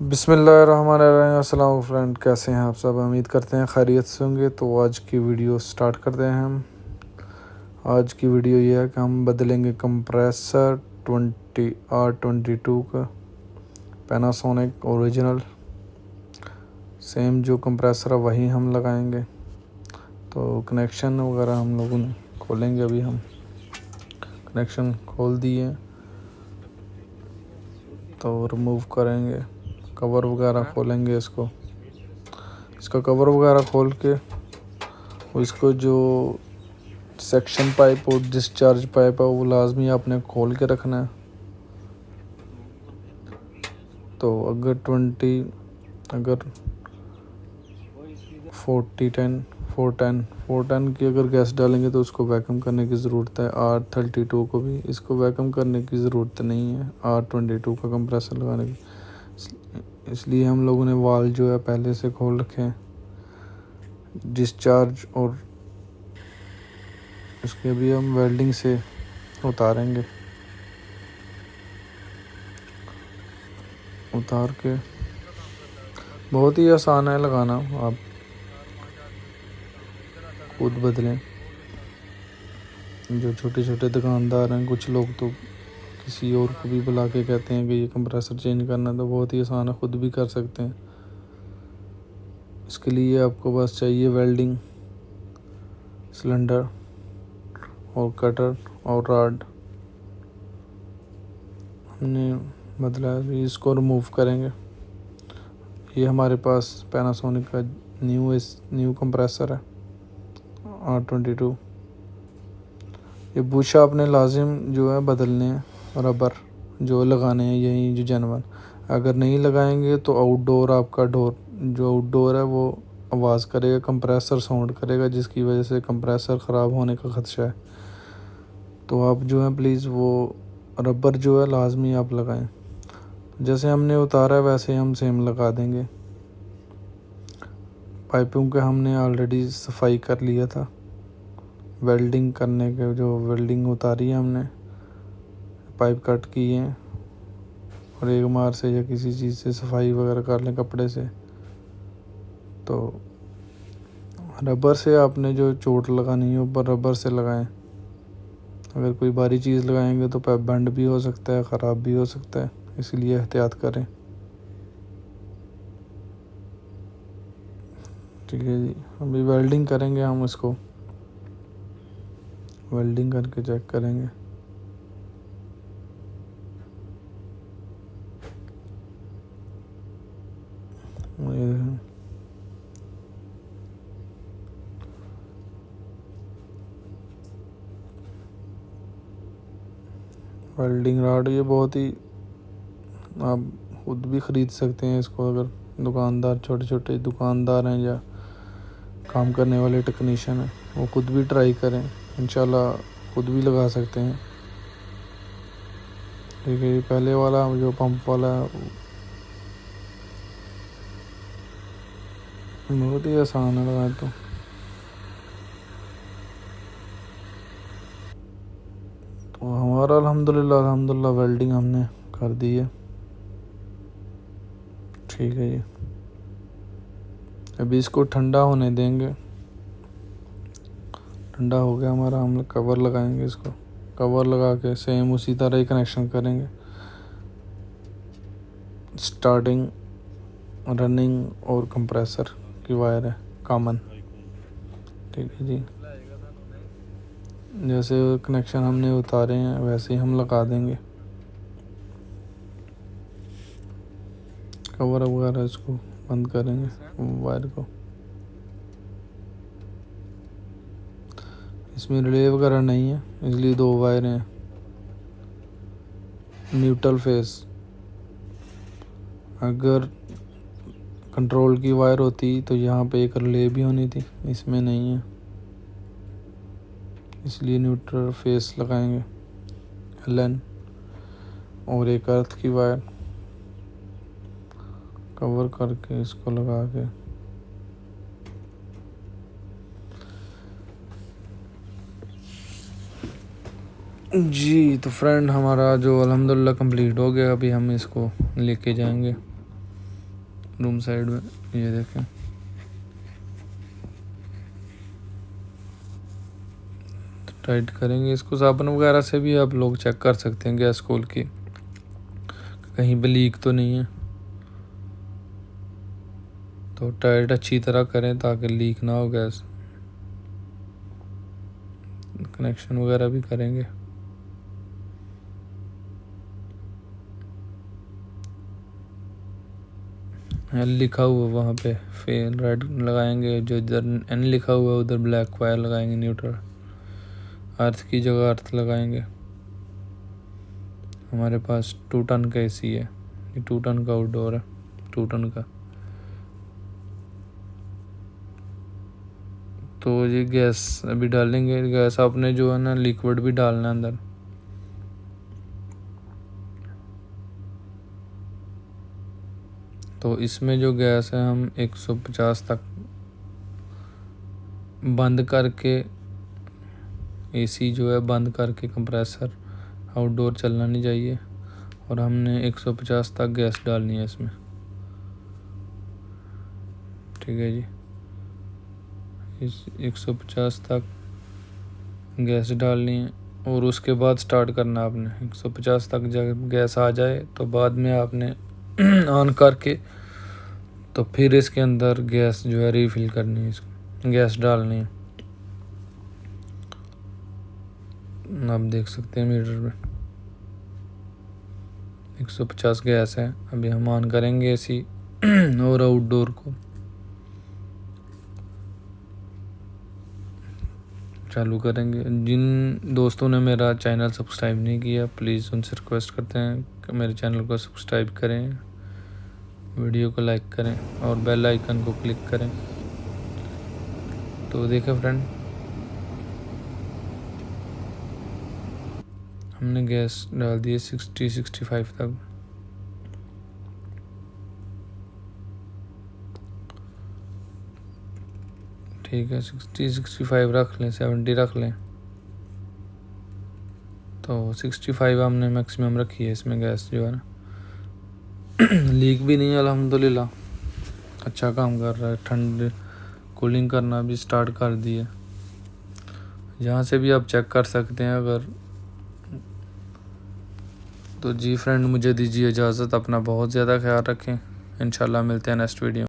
बिस्मिल्लाहिर्रहमानिर्रहीम। अस्सलाम फ्रेंड, कैसे हैं आप सब? उम्मीद करते हैं खैरियत से होंगे। तो आज की वीडियो स्टार्ट करते हैं हम। आज की वीडियो ये है कि हम बदलेंगे कंप्रेसर 20R22 का, पैनासोनिक ओरिजिनल। सेम जो कंप्रेसर है वही हम लगाएंगे। तो कनेक्शन वगैरह हम लोगों ने खोलेंगे। अभी हम कनेक्शन खोल दिए तो रिमूव करेंगे। कवर वगैरह खोलेंगे इसका कवर वगैरह खोल के इसको जो सेक्शन पाइप और डिस्चार्ज पाइप है वो लाजमी आपने खोल के रखना है। तो अगर 410 की अगर गैस डालेंगे तो उसको वैक्यूम करने की ज़रूरत है। R32 को भी इसको वैक्यूम करने की ज़रूरत नहीं है R22 का कंप्रेसर लगाने की। इसलिए हम लोगों ने वाल जो है पहले से खोल रखे हैं, डिस्चार्ज, और इसके भी हम वेल्डिंग से उतारेंगे। उतार के बहुत ही आसान है लगाना, आप खुद बदलें। जो छोटे छोटे दुकानदार हैं, कुछ लोग तो किसी और को भी बुला के कहते हैं कि ये कंप्रेसर चेंज करना, तो बहुत ही आसान है, खुद भी कर सकते हैं। इसके लिए आपको बस चाहिए वेल्डिंग सिलेंडर और कटर और रॉड। हमने बदला, इसको रिमूव करेंगे। ये हमारे पास पैनासोनिक का न्यू कंप्रेसर है R22। ये बुश आपने लाजिम जो है बदलने हैं, रबर जो लगाने हैं यही जो जनवन। अगर नहीं लगाएंगे तो आउटडोर आपका डोर जो आउटडोर है वो आवाज़ करेगा, कंप्रेसर साउंड करेगा, जिसकी वजह से कंप्रेसर ख़राब होने का ख़दशा है। तो आप जो है प्लीज़ वो रबर जो है लाजमी आप लगाएं। जैसे हमने उतारा है वैसे हम सेम लगा देंगे। पाइपों के हमने ऑलरेडी सफाई कर लिया था। वेल्डिंग करने के जो वेल्डिंग उतारी है हमने, पाइप कट किए हैं और एक मार से या किसी चीज़ से सफाई वगैरह कर लें कपड़े से। तो रबर से आपने जो चोट लगानी है ऊपर रबर से लगाएं। अगर कोई भारी चीज़ लगाएंगे तो पाइप बेंड भी हो सकता है, ख़राब भी हो सकता है, इसलिए एहतियात करें। ठीक है जी, अभी वेल्डिंग करेंगे हम इसको, वेल्डिंग करके चेक करेंगे। वेल्डिंग रॉड ये बहुत ही आप खुद भी ख़रीद सकते हैं इसको। अगर दुकानदार, छोटे छोटे दुकानदार हैं या काम करने वाले टेक्नीशियन हैं, वो खुद भी ट्राई करें, इंशाल्लाह खुद भी लगा सकते हैं। ठीक है, पहले वाला जो पंप वाला है बहुत ही आसान है लगाना। तो हमारा अल्हम्दुलिल्लाह वेल्डिंग हमने कर दी है। ठीक है जी, अभी इसको ठंडा होने देंगे। ठंडा हो गया हमारा, हम कवर लगाएंगे। इसको कवर लगा के सेम उसी तरह ही कनेक्शन करेंगे। स्टार्टिंग, रनिंग और कंप्रेसर की वायर है कॉमन। ठीक है जी, जैसे कनेक्शन हमने उतारे हैं वैसे ही हम लगा देंगे कवर वगैरह। इसको बंद करेंगे वायर को। इसमें रिले वगैरह नहीं है, इसलिए दो वायर हैं न्यूट्रल फेस। अगर कंट्रोल की वायर होती तो यहाँ पे एक रिले भी होनी थी, इसमें नहीं है, इसलिए न्यूट्रल फेस लगाएंगे LN। और एक अर्थ की वायर कवर करके इसको लगा के जी। तो फ्रेंड, हमारा जो अल्हम्दुलिल्लाह कंप्लीट हो गया। अभी हम इसको लेके जाएंगे रूम साइड में, ये देखें। तो टाइट करेंगे इसको। साबुन वगैरह से भी आप लोग चेक कर सकते हैं गैस खोल के, कहीं पे लीक तो नहीं है। तो टाइट अच्छी तरह करें ताकि लीक ना हो गैस। कनेक्शन वगैरह भी करेंगे। एल लिखा हुआ वहाँ पे फेल रेड लगाएंगे, जो इधर एन लिखा हुआ है उधर ब्लैक वायर लगाएंगे न्यूट्रल। अर्थ की जगह अर्थ लगाएंगे। हमारे पास 2 टन का एसी है, ये 2 टन का आउटडोर है, 2 टन का। तो ये गैस अभी डालेंगे। गैस आपने जो है ना लिक्विड भी डालना है अंदर। तो इसमें जो गैस है हम 150 तक बंद करके, एसी जो है बंद करके, कंप्रेसर आउटडोर चलना नहीं चाहिए। और हमने 150 तक गैस डालनी है इसमें। ठीक है जी, इस 150 तक गैस डालनी है और उसके बाद स्टार्ट करना आपने। 150 तक जब गैस आ जाए तो बाद में आपने ऑन करके तो फिर इसके अंदर गैस जो है रिफिल करनी है, इसको गैस डालनी है। आप देख सकते हैं मीटर में 150 गैस है। अभी हम ऑन करेंगे एसी और आउटडोर को चालू करेंगे। जिन दोस्तों ने मेरा चैनल सब्सक्राइब नहीं किया, प्लीज़ उनसे रिक्वेस्ट करते हैं कि मेरे चैनल को सब्सक्राइब करें, वीडियो को लाइक करें और बेल आइकन को क्लिक करें। तो देखें फ्रेंड, हमने गैस डाल दी है 60-65 तक। ठीक है, 60-65 रख लें, 70 रख लें। तो 65 हमने मैक्सिमम रखी है इसमें। गैस जो है ना लीक भी नहीं है अल्हम्दुलिल्लाह, अच्छा काम कर रहा है। ठंड कूलिंग करना भी स्टार्ट कर दी है। यहाँ से भी आप चेक कर सकते हैं अगर। तो जी फ्रेंड, मुझे दीजिए इजाज़त। अपना बहुत ज़्यादा ख्याल रखें। इंशाल्लाह मिलते हैं नेक्स्ट वीडियो।